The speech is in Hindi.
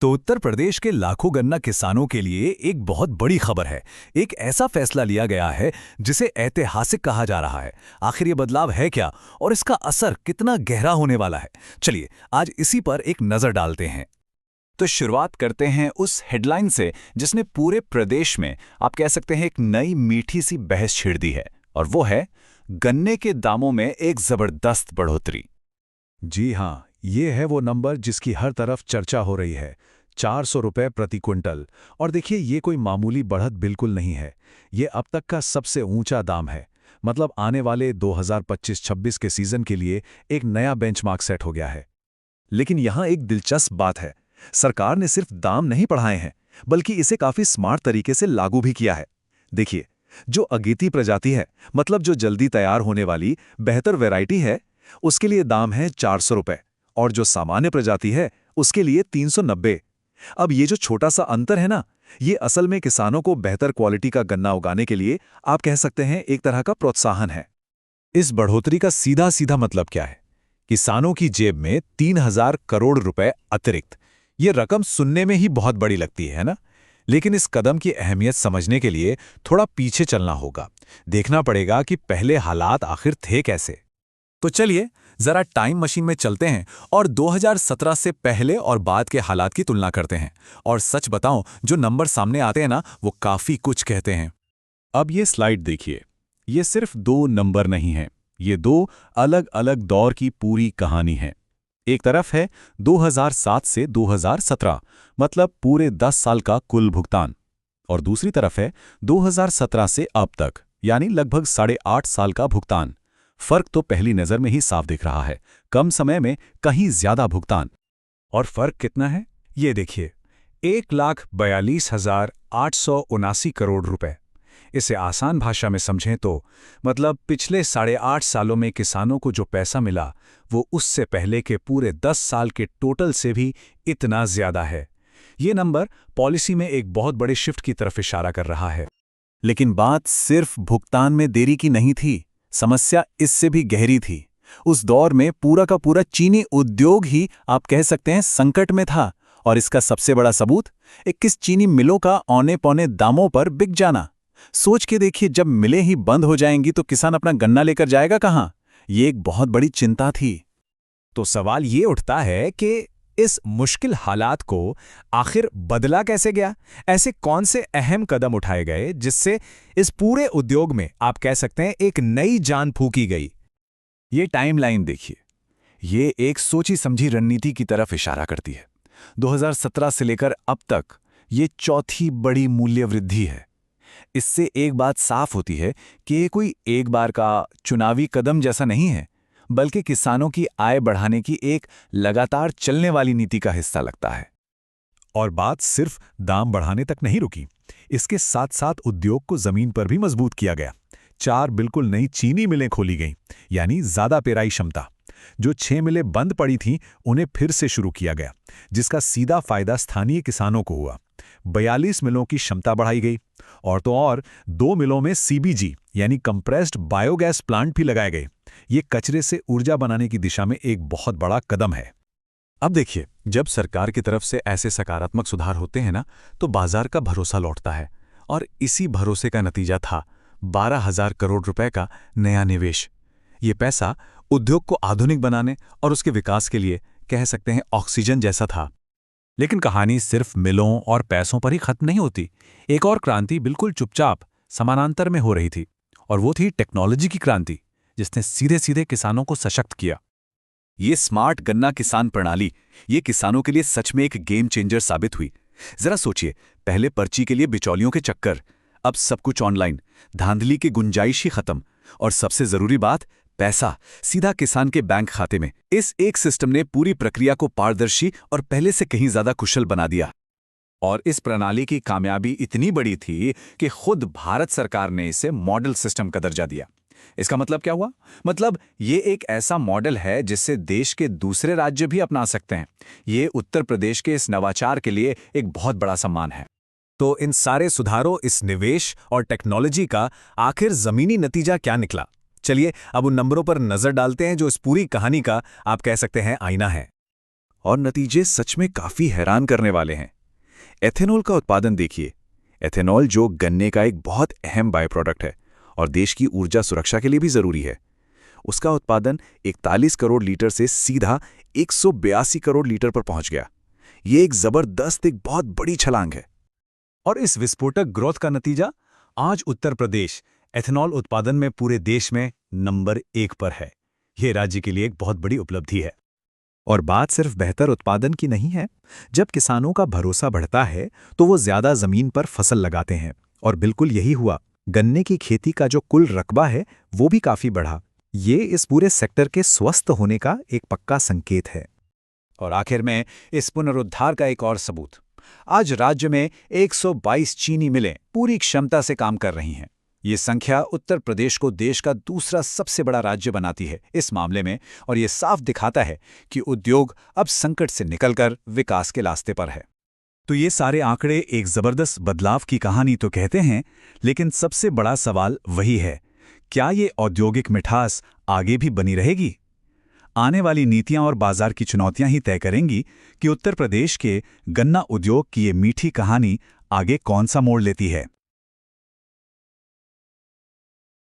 तो उत्तर प्रदेश के लाखों गन्ना किसानों के लिए एक बहुत बड़ी खबर है। एक ऐसा फैसला लिया गया है जिसे ऐतिहासिक कहा जा रहा है। आखिर ये बदलाव है क्या और इसका असर कितना गहरा होने वाला है? चलिए आज इसी पर एक नजर डालते हैं। तो शुरुआत करते हैं उस हेडलाइन से जिसने पूरे प्रदेश में आप कह सकते हैं एक नई मीठी सी बहस छेड़ दी है, और वो है गन्ने के दामों में एक जबरदस्त बढ़ोतरी। जी हाँ, ये है वो नंबर जिसकी हर तरफ चर्चा हो रही है। 400 रुपए प्रति क्विंटल। और देखिए, ये कोई मामूली बढ़त बिल्कुल नहीं है। ये अब तक का सबसे ऊंचा दाम है। मतलब आने वाले 2025-26 के सीजन के लिए एक नया बेंचमार्क सेट हो गया है। लेकिन यहाँ एक दिलचस्प बात है। सरकार ने सिर्फ दाम नहीं बढ़ाए हैं, बल्कि इसे काफी स्मार्ट तरीके से लागू भी किया है। देखिए, जो अगेती प्रजाति है, मतलब जो जल्दी तैयार होने वाली बेहतर वैरायटी है, उसके लिए दाम है 400 रुपए, और जो सामान्य प्रजाति है उसके लिए 390। अब ये जो छोटा सा अंतर है ना, ये असल में किसानों को बेहतर क्वालिटी का गन्ना उगाने के लिए आप कह सकते हैं एक तरह का प्रोत्साहन है। इस बढ़ोतरी का सीधा सीधा मतलब क्या है? किसानों की जेब में 3000 करोड़ रुपए अतिरिक्त। ये रकम सुनने में ही बहुत बड़ी लगती है ना? लेकिन इस कदम की अहमियत समझने के लिए थोड़ा पीछे चलना होगा। देखना पड़ेगा कि पहले हालात आखिर थे कैसे। तो चलिए जरा टाइम मशीन में चलते हैं और 2017 से पहले और बाद के हालात की तुलना करते हैं। और सच बताऊं, जो नंबर सामने आते हैं ना, वो काफी कुछ कहते हैं। अब ये स्लाइड देखिए। ये सिर्फ दो नंबर नहीं हैं, ये दो अलग अलग दौर की पूरी कहानी है। एक तरफ है 2007 से 2017, मतलब पूरे 10 साल का कुल भुगतान। और दूसरी तरफ है 2017 से अब तक, यानी लगभग 8.5 साल का भुगतान। फर्क तो पहली नजर में ही साफ दिख रहा है। कम समय में कहीं ज्यादा भुगतान। और फर्क कितना है ये देखिए, 1,42,879 करोड़ रुपए। इसे आसान भाषा में समझें तो मतलब पिछले 8.5 सालों में किसानों को जो पैसा मिला, वो उससे पहले के पूरे 10 साल के टोटल से भी इतना ज्यादा है। ये नंबर पॉलिसी में एक बहुत बड़े शिफ्ट की तरफ इशारा कर रहा है। लेकिन बात सिर्फ भुगतान में देरी की नहीं थी। समस्या इससे भी गहरी थी। उस दौर में पूरा का पूरा चीनी उद्योग ही आप कह सकते हैं संकट में था। और इसका सबसे बड़ा सबूत 21 चीनी मिलों का औने पौने दामों पर बिक जाना। सोच के देखिए, जब मिलें ही बंद हो जाएंगी तो किसान अपना गन्ना लेकर जाएगा कहां? ये एक बहुत बड़ी चिंता थी। तो सवाल ये उठता है कि इस मुश्किल हालात को आखिर बदला कैसे गया? ऐसे कौन से अहम कदम उठाए गए जिससे इस पूरे उद्योग में आप कह सकते हैं एक नई जान फूंकी गई? ये टाइमलाइन देखिए, ये एक सोची समझी रणनीति की तरफ इशारा करती है। 2017 से लेकर अब तक ये चौथी बड़ी मूल्य वृद्धि है। इससे एक बात साफ होती है कि ये कोई एक बार का चुनावी कदम जैसा नहीं है, बल्कि किसानों की आय बढ़ाने की एक लगातार चलने वाली नीति का हिस्सा लगता है। और बात सिर्फ दाम बढ़ाने तक नहीं रुकी। इसके साथ साथ उद्योग को जमीन पर भी मजबूत किया गया। 4 बिल्कुल नई चीनी मिलें खोली गईं, यानी ज्यादा पेराई क्षमता। जो 6 मिलें बंद पड़ी थीं, उन्हें फिर से शुरू किया गया, जिसका सीधा फायदा स्थानीय किसानों को हुआ। 42 मिलों की क्षमता बढ़ाई गई। और तो और 2 मिलों में सीबीजी यानी कंप्रेस्ड बायोगैस प्लांट भी लगाए गए। ये कचरे से ऊर्जा बनाने की दिशा में एक बहुत बड़ा कदम है। अब देखिए, जब सरकार की तरफ से ऐसे सकारात्मक सुधार होते हैं ना, तो बाजार का भरोसा लौटता है। और इसी भरोसे का नतीजा था 12,000 करोड़ रुपए का नया निवेश। ये पैसा उद्योग को आधुनिक बनाने और उसके विकास के लिए कह सकते हैं ऑक्सीजन जैसा था। लेकिन कहानी सिर्फ मिलों और पैसों पर ही खत्म नहीं होती। एक और क्रांति बिल्कुल चुपचाप समानांतर में हो रही थी, और वो थी टेक्नोलॉजी की क्रांति, जिसने सीधे सीधे किसानों को सशक्त किया। ये स्मार्ट गन्ना किसान प्रणाली, ये किसानों के लिए सच में एक गेम चेंजर साबित हुई। जरा सोचिए, पहले पर्ची के लिए बिचौलियों के चक्कर, अब सब कुछ ऑनलाइन, धांधली की गुंजाइश ही खत्म। और सबसे जरूरी बात, पैसा सीधा किसान के बैंक खाते में। इस एक सिस्टम ने पूरी प्रक्रिया को पारदर्शी और पहले से कहीं ज्यादा कुशल बना दिया। और इस प्रणाली की कामयाबी इतनी बड़ी थी कि खुद भारत सरकार ने इसे मॉडल सिस्टम का दर्जा दिया। इसका मतलब क्या हुआ? मतलब ये एक ऐसा मॉडल है जिससे देश के दूसरे राज्य भी अपना सकते हैं। ये उत्तर प्रदेश के इस नवाचार के लिए एक बहुत बड़ा सम्मान है। तो इन सारे सुधारों, इस निवेश और टेक्नोलॉजी का आखिर जमीनी नतीजा क्या निकला? चलिए अब उन नंबरों पर नजर डालते हैं जो इस पूरी कहानी का आप कह सकते हैं आईना है। और नतीजे सच में काफी हैरान करने वाले हैं। एथेनॉल का उत्पादन देखिए। एथेनॉल जो गन्ने का एक बहुत अहम बाय प्रोडक्ट है और देश की ऊर्जा सुरक्षा के लिए भी जरूरी है, उसका उत्पादन 41 करोड़ लीटर से सीधा 182 करोड़ लीटर पर पहुंच गया। ये एक जबरदस्त, एक बहुत बड़ी छलांग है। और इस विस्फोटक ग्रोथ का नतीजा, आज उत्तर प्रदेश एथेनॉल उत्पादन में पूरे देश में नंबर 1 पर है। यह राज्य के लिए एक बहुत बड़ी उपलब्धि है। और बात सिर्फ बेहतर उत्पादन की नहीं है। जब किसानों का भरोसा बढ़ता है तो वो ज्यादा जमीन पर फसल लगाते हैं, और बिल्कुल यही हुआ। गन्ने की खेती का जो कुल रकबा है वो भी काफी बढ़ा। ये इस पूरे सेक्टर के स्वस्थ होने का एक पक्का संकेत है। और आखिर में इस पुनरुद्धार का एक और सबूत, आज राज्य में 122 चीनी मिलें पूरी क्षमता से काम कर रही हैं। ये संख्या उत्तर प्रदेश को देश का दूसरा सबसे बड़ा राज्य बनाती है इस मामले में, और ये साफ दिखाता है कि उद्योग अब संकट से निकलकर विकास के रास्ते पर है। तो ये सारे आंकड़े एक जबरदस्त बदलाव की कहानी तो कहते हैं, लेकिन सबसे बड़ा सवाल वही है, क्या ये औद्योगिक मिठास आगे भी बनी रहेगी? आने वाली नीतियां और बाजार की चुनौतियां ही तय करेंगी कि उत्तर प्रदेश के गन्ना उद्योग की ये मीठी कहानी आगे कौन सा मोड़ लेती है।